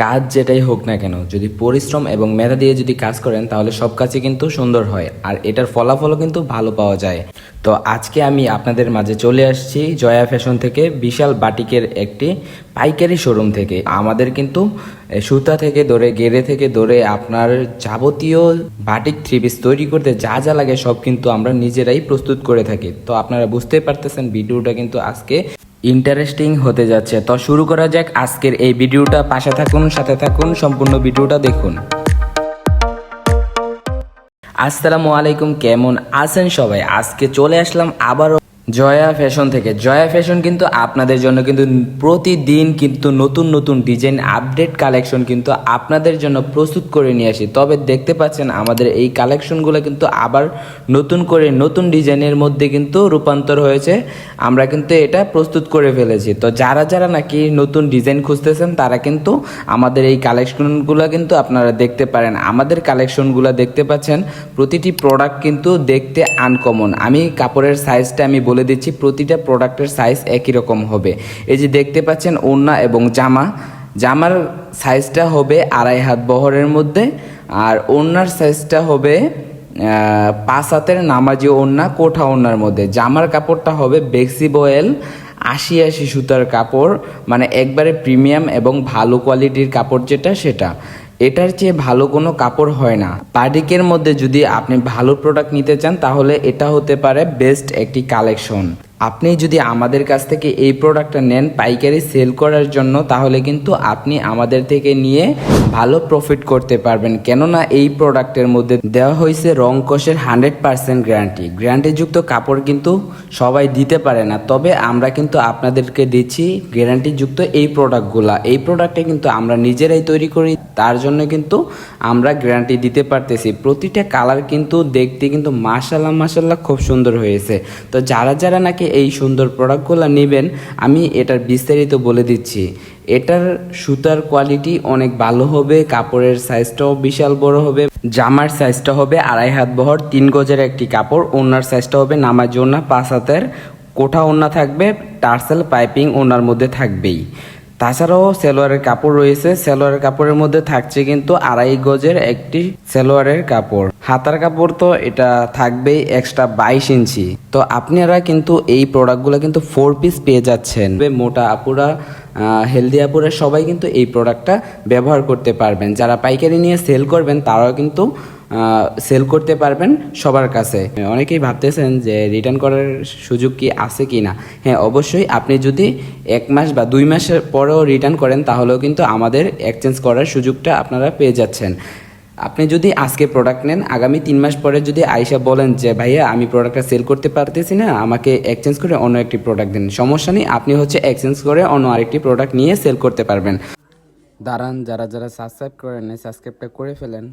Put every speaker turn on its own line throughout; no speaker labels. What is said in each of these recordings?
কাজ যেটাই হোক না কেন, যদি পরিশ্রম এবং মেধা দিয়ে যদি কাজ করেন তাহলে সব কাজই কিন্তু সুন্দর হয়, আর এটার ফলাফলও কিন্তু ভালো পাওয়া যায়। তো আজকে আমি আপনাদের মাঝে চলে আসছি জয়া ফ্যাশন থেকে, বিশাল বাটিকের একটি পাইকারি শোরুম থেকে। আমাদের কিন্তু সুতা থেকে ধরে গেরে থেকে ধরে আপনার যাবতীয় বাটিক থ্রি পিস তৈরি করতে যা যা লাগে সব কিন্তু আমরা নিজেরাই প্রস্তুত করে থাকি। তো আপনারা বুঝতেই পারতেছেন ভিডিওটা কিন্তু আজকে ইন্টারেস্টিং হতে যাচ্ছে। তো শুরু করা যাক আজকের এই ভিডিওটা। পাশে থাকুন, সাথে থাকুন, সম্পূর্ণ ভিডিওটা দেখুন। আসসালামু আলাইকুম, কেমন আছেন সবাই? আজকে চলে আসলাম আবারও জয়া ফ্যাশন থেকে। জয়া ফ্যাশন কিন্তু আপনাদের জন্য কিন্তু প্রতিদিন কিন্তু নতুন নতুন ডিজাইন আপডেট কালেকশন কিন্তু আপনাদের জন্য প্রস্তুত করে নিয়ে আসি। তবে দেখতে পাচ্ছেন আমাদের এই কালেকশনগুলো কিন্তু আবার নতুন করে নতুন ডিজাইনের মধ্যে কিন্তু রূপান্তর হয়েছে। আমরা কিন্তু এটা প্রস্তুত করে ফেলেছি। তো যারা যারা নাকি নতুন ডিজাইন খুঁজতেছেন তারা কিন্তু আমাদের এই কালেকশনগুলো কিন্তু আপনারা দেখতে পারেন। আমাদের কালেকশনগুলো দেখতে পাচ্ছেন প্রতিটি প্রোডাক্ট কিন্তু দেখতে আনকমন। আমি কাপড়ের সাইজটা আমি বলে দিচ্ছি, প্রতিটা প্রোডাক্টের সাইজ একই রকম হবে। এই যে দেখতে পাচ্ছেন ওড়না এবং জামার সাইজটা হবে 2.5 হাত বহরের মধ্যে, আর ওড়নার সাইজটা হবে 5 হাতের নামাজি ওড়না কোঠা ওড়নার মধ্যে। জামার কাপড়টা হবে বেক্সি বয়েল 80 সুতার কাপড়, মানে একবারে প্রিমিয়াম এবং ভালো কোয়ালিটির কাপড় যেটা সেটা। এটার চেয়ে ভালো কোনো কাপড় হয় না। বাটিকের মধ্যে যদি আপনি ভালো প্রোডাক্ট নিতে চান তাহলে এটা হতে পারে বেস্ট একটি কালেকশন। আপনি যদি আমাদের কাছ থেকে এই প্রোডাক্টটা নেন পাইকারি সেল করার জন্য, তাহলে কিন্তু আপনি আমাদের থেকে নিয়ে ভালো প্রফিট করতে পারবেন। কেননা এই প্রোডাক্টের মধ্যে দেওয়া হয়েছে রং কষের 100% গ্যারান্টিযুক্ত কাপড় কিন্তু সবাই দিতে পারে না, তবে আমরা কিন্তু আপনাদেরকে দিচ্ছি গ্যারান্টিযুক্ত এই প্রোডাক্টগুলা। এই প্রোডাক্টে কিন্তু আমরা নিজেরাই তৈরি করি, তার জন্য কিন্তু আমরা গ্যারান্টি দিতে পারতেছি। প্রতিটা কালার কিন্তু দেখতে কিন্তু মাশাআল্লাহ খুব সুন্দর হয়েছে। তো যারা যারা নাকি এই সুন্দর প্রোডাক্টগুলো নেবেন, আমি এটার বিস্তারিত বলে দিচ্ছি। এটার সুতার কোয়ালিটি অনেক ভালো হবে, কাপড়ের সাইজটাও বিশাল বড় হবে, জামার সাইজটা হবে 2.5 হাত বহর 3 গজের একটি কাপড়, ওড়নার সাইজটা হবে নামাজি ওড়না 5 হাতের কোঠা ওড়না থাকবে, টার্সেল পাইপিং ওড়নার মধ্যে থাকবেই। তাছাড়াও সালোয়ারের কাপড় রয়েছে, সালোয়ারের কাপড়ের মধ্যে থাকছে কিন্তু 2.5 গজের একটি সালোয়ারের কাপড়। হাতার কাপড় তো এটা থাকবেই এক্সট্রা 22 ইঞ্চি। তো আপনারা কিন্তু এই প্রোডাক্টগুলো কিন্তু 4 পিস পেয়ে যাচ্ছেন। মোটা আপুরা, হেলদি আপুরা সবাই কিন্তু এই প্রোডাক্টটা ব্যবহার করতে পারবেন। যারা পাইকারি নিয়ে সেল করবেন তারাও কিন্তু সেল করতে পারবেন সবার কাছে। অনেকেই ভাবতেছেন যে রিটার্ন করার সুযোগ কি আছে কি না। হ্যাঁ, অবশ্যই। আপনি যদি 1 মাস বা 2 মাসের পরেও রিটার্ন করেন তাহলেও কিন্তু আমাদের এক্সচেঞ্জ করার সুযোগটা আপনারা পেয়ে যাচ্ছেন। আপনি যদি আজকে প্রোডাক্ট নেন, আগামী 3 মাস পরে যদি আইসা বলেন যে ভাইয়া আমি প্রোডাক্টটা সেল করতে পারতেছি না, আমাকে এক্সচেঞ্জ করে অন্য একটি প্রোডাক্ট দিন, সমস্যা নেই। আপনি এক্সচেঞ্জ করে অন্য আরেকটি প্রোডাক্ট নিয়ে সেল করতে পারবেন। দাঁড়ান, যারা যারা সাবস্ক্রাইব করেন সাবস্ক্রাইবটা করে ফেলেন।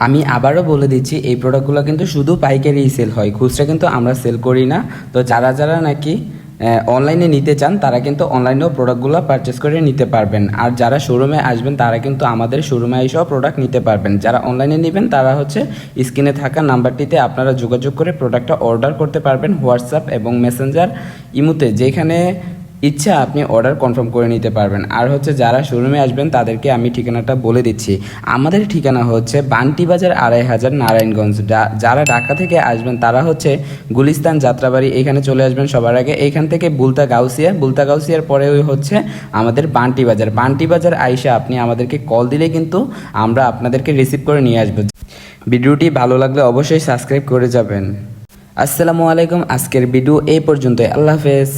আমি আবারও বলে দিচ্ছি, এই প্রোডাক্টগুলো কিন্তু শুধু পাইকারি সেল হয়, খুচরা কিন্তু আমরা সেল করি না। তো যারা যারা নাকি অনলাইনে নিতে চান তারা কিন্তু অনলাইনেও প্রোডাক্টগুলো পারচেস করে নিতে পারবেন। আর যারা শোরুমে আসবেন তারা কিন্তু আমাদের শোরুমে এসেও প্রোডাক্ট নিতে পারবেন। যারা অনলাইনে নেবেন তারা স্ক্রিনে থাকা নাম্বারটিতে আপনারা যোগাযোগ করে প্রোডাক্টটা অর্ডার করতে পারবেন। হোয়াটসঅ্যাপ এবং মেসেঞ্জার, ইমোতে যেখানে ইচ্ছা আপনি অর্ডার কনফার্ম করে নিতে পারবেন। আর যারা শোরুমে আসবেন তাদেরকে আমি ঠিকানাটা বলে দিচ্ছি। আমাদের ঠিকানা হচ্ছে বান্টি বাজার 2500 নারায়ণগঞ্জ। যারা ঢাকা থেকে আসবেন তারা গুলিস্তান যাত্রাবাড়ি, এখানে চলে আসবেন সবার আগে। এইখান থেকে বুলতা গাউসিয়ার পরে আমাদের বান্টি বাজার আইসা আপনি আমাদেরকে কল দিলে কিন্তু আমরা আপনাদেরকে রিসিভ করে নিয়ে আসবো। ভিডিওটি ভালো লাগলে অবশ্যই সাবস্ক্রাইব করে যাবেন। আসসালামু আলাইকুম। আজকের ভিডিও এই পর্যন্তই। আল্লাহ হাফেজ।